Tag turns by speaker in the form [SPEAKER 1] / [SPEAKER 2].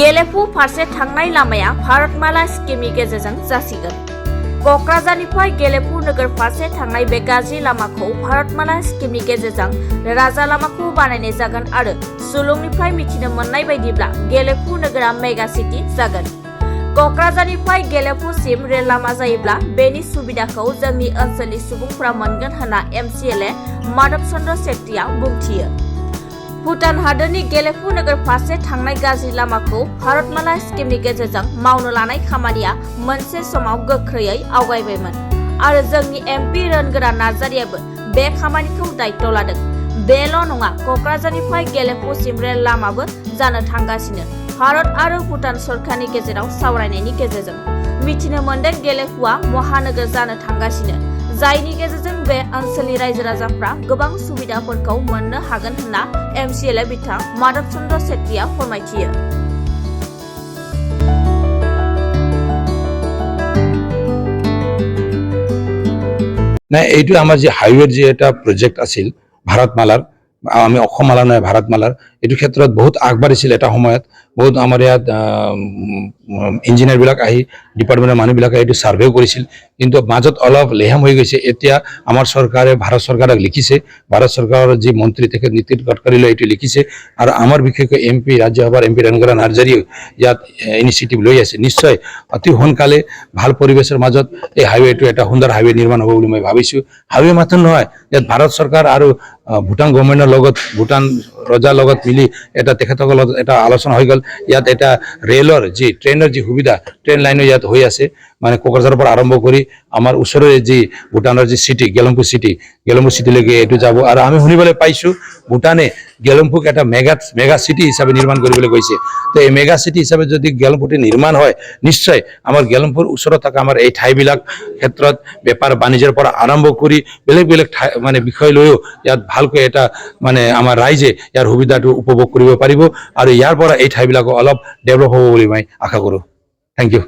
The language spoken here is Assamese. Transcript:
[SPEAKER 1] गेलेफु फारसे थांनाय लामाया भारतमाला स्किमनि गेजेरजों जासिगोन। क'क्राझारनिफ्राय गेलेफु नोगोर फारसे थांनाय बे गाज्रि लामाखौ भारतमाला स्किमनि गेजेरजों राजा लामाखौ बानायनाय जागोन आरो सुलुंनिफ्राय मिथिनो मोननाय बायदिब्ला गेलेफु नोगोरा मेगा सिटी जागोन। क'क्राझारनिफ्राय गेलेफुसिम रेल लामा जायोब्ला बेनि सुबिदाखौ जोंनि ओनसोलनि सुबुंफोरा मोनगोन होनना MCLA माधव चन्द्र सेट्टीआ बुंथियो। भुटान हादोरनि गेलेफु नोगोर फारसे थांनाय गाज्रि लामाखौ भारतमाला स्किमनि गेजेरजों मावनो लानाय खामानिया मोनसे समाव गोख्रैयै आवगायबायमोन आरो जोंनि MP रोनगोरा नार्जारियाबो बे खामानिखौ दायित्व लादों। बेल' नङा, क'क्राझारनिफ्राय गेलेफुसिम रेल लामाबो जानो थांगासिनो भारत आरो भुटान सरकारनि गेजेराव सावरायनायनि गेजेरजों। मिथिनो मोनदों गेलेफुआ महानोगोर जानो थांगासिनो, जायनि गेजेरजों बे ओनसोलनि रायजो राजाफ्रा गोबां सुबिदाफोरखौ मोननो हागोन होनना MCLA बिथां माधव चन्द्र सेट्टीआ फोरमायथियो।
[SPEAKER 2] এইটো আমাৰ যে হাইৱেৰ যে এটা প্ৰজেক্ট আছিল ভাৰতমালাৰ, আমি অসমমালা নহয় ভাৰতমালাৰ, এইটো ক্ষেত্ৰত বহুত আগবাঢ়িছিল। এটা সময়ত বহুত আমাৰ ইয়াত ইঞ্জিনিয়াৰবিলাক আহি ডিপাৰ্টমেণ্টৰ মানুহবিলাকে এইটো ছাৰ্ভেও কৰিছিল, কিন্তু মাজত অলপ লেহেম হৈ গৈছে। এতিয়া আমাৰ চৰকাৰে ভাৰত চৰকাৰক লিখিছে, ভাৰত চৰকাৰৰ যি মন্ত্ৰী তেখেত নীতিন গডকাৰীলৈ এইটো লিখিছে আৰু আমাৰ বিশেষকৈ MP ৰাজ্যসভাৰ MP ৰেণুকা নাৰ্জাৰীও ইয়াত ইনিচিয়েটিভ লৈ আছে। নিশ্চয় অতি সোনকালে ভাল পৰিৱেশৰ মাজত এই হাইৱেটো এটা সুন্দৰ হাইৱে নিৰ্মাণ হ'ব বুলি মই ভাবিছোঁ। হাইৱে মাত্ৰ নহয়, ইয়াত ভাৰত চৰকাৰ আৰু ভূটান গভৰ্ণমেণ্টৰ লগত, ভূটান ৰজাৰ লগত মিলি এটা তেখেতসকলৰ লগত এটা আলোচনা হৈ গ'ল। ইয়াত এটা ৰেলৰ যি ট্ৰেইনৰ যি সুবিধা, ট্ৰেইন লাইনো ইয়াত হৈ আছে, মানে কোকৰাঝাৰৰ পৰা আৰম্ভ কৰি আমাৰ ওচৰৰে যি ভূটানৰ যি চিটি গেলেম্পু চিটিলৈকে এইটো যাব। আৰু আমি শুনিবলৈ পাইছোঁ ভূটানে গেলেম্পুক এটা মেগা চিটি হিচাপে নিৰ্মাণ কৰিবলৈ গৈছে। তো এই মেগা চিটি হিচাপে যদি গেলেম্পুটি নিৰ্মাণ হয়, নিশ্চয় আমাৰ গেলেম্পুৰ ওচৰত থকা আমাৰ এই ঠাইবিলাক ক্ষেত্ৰত বেপাৰ বাণিজ্যৰ পৰা আৰম্ভ কৰি বেলেগ বেলেগ ঠাই মানে বিষয় লৈও ইয়াত ভালকৈ এটা মানে আমাৰ ৰাইজে ইয়াৰ সুবিধাটো উপভোগ কৰিব পাৰিব আৰু ইয়াৰ পৰা এই ঠাইবিলাকো অলপ ডেভেলপ হ'ব বুলি মই আশা কৰোঁ। Thank U.